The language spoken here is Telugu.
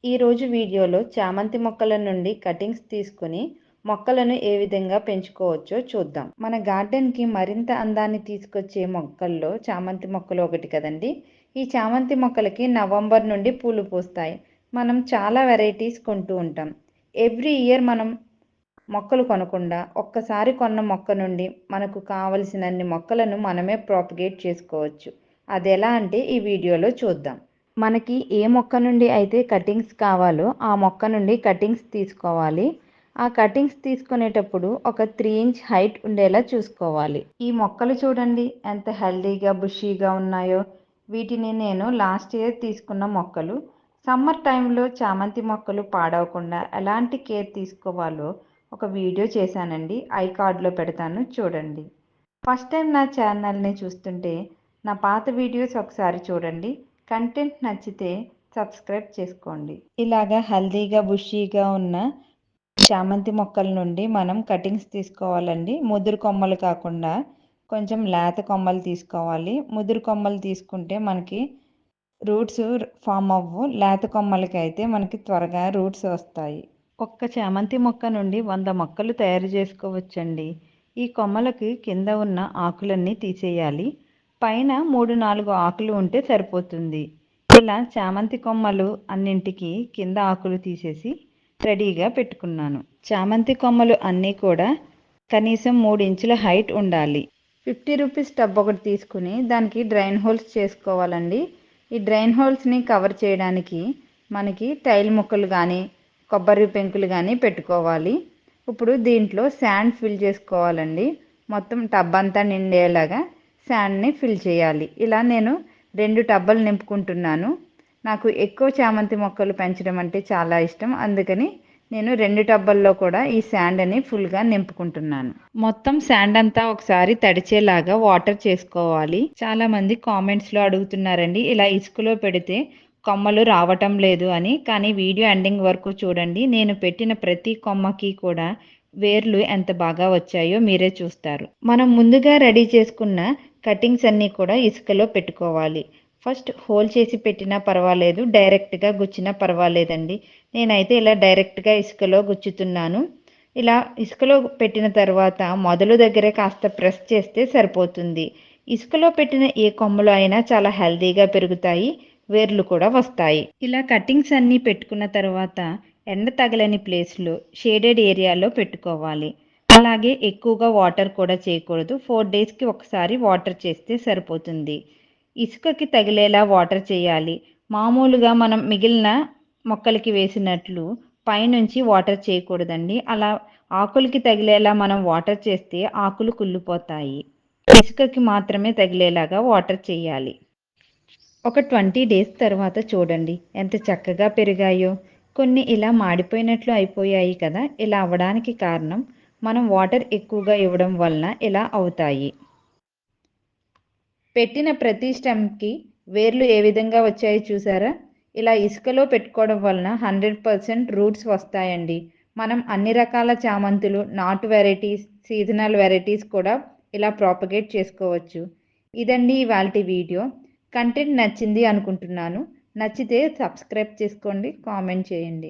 ఈరోజు వీడియోలో చామంతి మొక్కల నుండి కటింగ్స్ తీసుకుని మొక్కలను ఏ విధంగా పెంచుకోవచ్చో చూద్దాం. మన గార్డెన్కి మరింత అందాన్ని తీసుకొచ్చే మొక్కల్లో చామంతి మొక్కలు ఒకటి కదండి. ఈ చామంతి మొక్కలకి నవంబర్ నుండి పూలు పూస్తాయి. మనం చాలా వెరైటీస్ కొంటూ ఉంటాం. ఎవ్రీ ఇయర్ మనం మొక్కలు కొనకుండా ఒక్కసారి కొన్న మొక్క నుండి మనకు కావలసినన్ని మొక్కలను మనమే ప్రాపగేట్ చేసుకోవచ్చు. అది ఎలా అంటే ఈ వీడియోలో చూద్దాం. మనకి ఏ మొక్క నుండి అయితే కటింగ్స్ కావాలో ఆ మొక్క నుండి కటింగ్స్ తీసుకోవాలి. ఆ కటింగ్స్ తీసుకునేటప్పుడు ఒక 3 ఇంచ్ హైట్ ఉండేలా చూసుకోవాలి. ఈ మొక్కలు చూడండి ఎంత హెల్దీగా బుషీగా ఉన్నాయో. వీటిని నేను లాస్ట్ ఇయర్ తీసుకున్న మొక్కలు. సమ్మర్ టైంలో చామంతి మొక్కలు పాడవకుండా ఎలాంటి కేర్ తీసుకోవాలో ఒక వీడియో చేశానండి. ఐ కార్డ్లో పెడతాను చూడండి. ఫస్ట్ టైం నా ఛానల్ని చూస్తుంటే నా పాత వీడియోస్ ఒకసారి చూడండి. కంటెంట్ నచ్చితే సబ్స్క్రైబ్ చేసుకోండి. ఇలాగా హెల్దీగా బుషీగా ఉన్న చామంతి మొక్కల నుండి మనం కటింగ్స్ తీసుకోవాలండి. ముదురు కొమ్మలు కాకుండా కొంచెం లేత కొమ్మలు తీసుకోవాలి. ముదురు కొమ్మలు తీసుకుంటే మనకి రూట్స్ ఫామ్ అవ్వు. లేత కొమ్మలకి అయితే మనకి త్వరగా రూట్స్ వస్తాయి. ఒక్క చామంతి మొక్క నుండి 100 మొక్కలు తయారు చేసుకోవచ్చండి. ఈ కొమ్మలకి కింద ఉన్న ఆకులన్నీ తీసేయాలి. పైన 3-4 ఆకులు ఉంటే సరిపోతుంది. ఇలా చామంతి కొమ్మలు అన్నింటికి కింద ఆకులు తీసేసి రెడీగా పెట్టుకున్నాను. చామంతి కొమ్మలు అన్నీ కూడా కనీసం 3 ఇంచుల హైట్ ఉండాలి. 50 రూపీస్ టబ్ ఒకటి తీసుకుని దానికి డ్రైన్ హోల్స్ చేసుకోవాలండి. ఈ డ్రైన్ హోల్స్ని కవర్ చేయడానికి మనకి టైల్ ముక్కలు కానీ కొబ్బరి పెంకులు కానీ పెట్టుకోవాలి. ఇప్పుడు దీంట్లో శాండ్ ఫిల్ చేసుకోవాలండి. మొత్తం టబ్ అంతా నిండేలాగా శాండ్ని ఫిల్ చేయాలి. ఇలా నేను 2 టబ్బలు నింపుకుంటున్నాను. నాకు ఎక్కువ చామంతి మొక్కలు పెంచడం అంటే చాలా ఇష్టం. అందుకని నేను 2 టబ్బల్లో కూడా ఈ శాండ్ని ఫుల్గా నింపుకుంటున్నాను. మొత్తం శాండ్ అంతా ఒకసారి తడిచేలాగా వాటర్ చేసుకోవాలి. చాలామంది కామెంట్స్లో అడుగుతున్నారండి, ఇలా ఇసుకలో పెడితే కొమ్మలు రావటం లేదు అని. కానీ వీడియో ఎండింగ్ వరకు చూడండి. నేను పెట్టిన ప్రతి కొమ్మకి కూడా వేర్లు ఎంత బాగా వచ్చాయో మీరే చూస్తారు. మనం ముందుగా రెడీ చేసుకున్న కటింగ్స్ అన్నీ కూడా ఇసుకలో పెట్టుకోవాలి. ఫస్ట్ హోల్ చేసి పెట్టినా పర్వాలేదు, డైరెక్ట్గా గుచ్చినా పర్వాలేదండి. నేనైతే ఇలా డైరెక్ట్గా ఇసుకలో గుచ్చుతున్నాను. ఇలా ఇసుకలో పెట్టిన తర్వాత మొదలు దగ్గరే కాస్త ప్రెస్ చేస్తే సరిపోతుంది. ఇసుకలో పెట్టిన ఏ కొమ్మలు అయినా చాలా హెల్దీగా పెరుగుతాయి, వేర్లు కూడా వస్తాయి. ఇలా కటింగ్స్ అన్నీ పెట్టుకున్న తర్వాత ఎండ తగలని ప్లేస్లో షేడెడ్ ఏరియాలో పెట్టుకోవాలి. అలాగే ఎక్కువగా వాటర్ కూడా చేయకూడదు. 4 డేస్కి ఒకసారి వాటర్ చేస్తే సరిపోతుంది. ఇసుకకి తగిలేలా వాటర్ చేయాలి. మామూలుగా మనం మిగిలిన మొక్కలకి వేసినట్లు పైనుంచి వాటర్ చేయకూడదండి. అలా ఆకులకి తగిలేలా మనం వాటర్ చేస్తే ఆకులు కుళ్ళిపోతాయి. ఇసుకకి మాత్రమే తగిలేలాగా వాటర్ చేయాలి. ఒక 20 డేస్ తర్వాత చూడండి ఎంత చక్కగా పెరిగాయో. కొన్ని ఇలా మాడిపోయినట్లు అయిపోయాయి కదా. ఇలా అవ్వడానికి కారణం మనం వాటర్ ఎక్కువగా ఇవ్వడం వలన ఇలా అవుతాయి. పెట్టిన ప్రతి స్టెమ్కి వేర్లు ఏ విధంగా వచ్చాయో చూసారా. ఇలా ఇసుకలో పెట్టుకోవడం వలన 100% రూట్స్ వస్తాయండి. మనం అన్ని రకాల చామంతులు, నాటు వెరైటీస్, సీజనల్ వెరైటీస్ కూడా ఇలా ప్రాపగేట్ చేసుకోవచ్చు. ఇదండి ఇవాల్టి వీడియో. కంటెంట్ నచ్చింది అనుకుంటున్నాను. నచ్చితే సబ్స్క్రైబ్ చేసుకోండి, కామెంట్ చేయండి.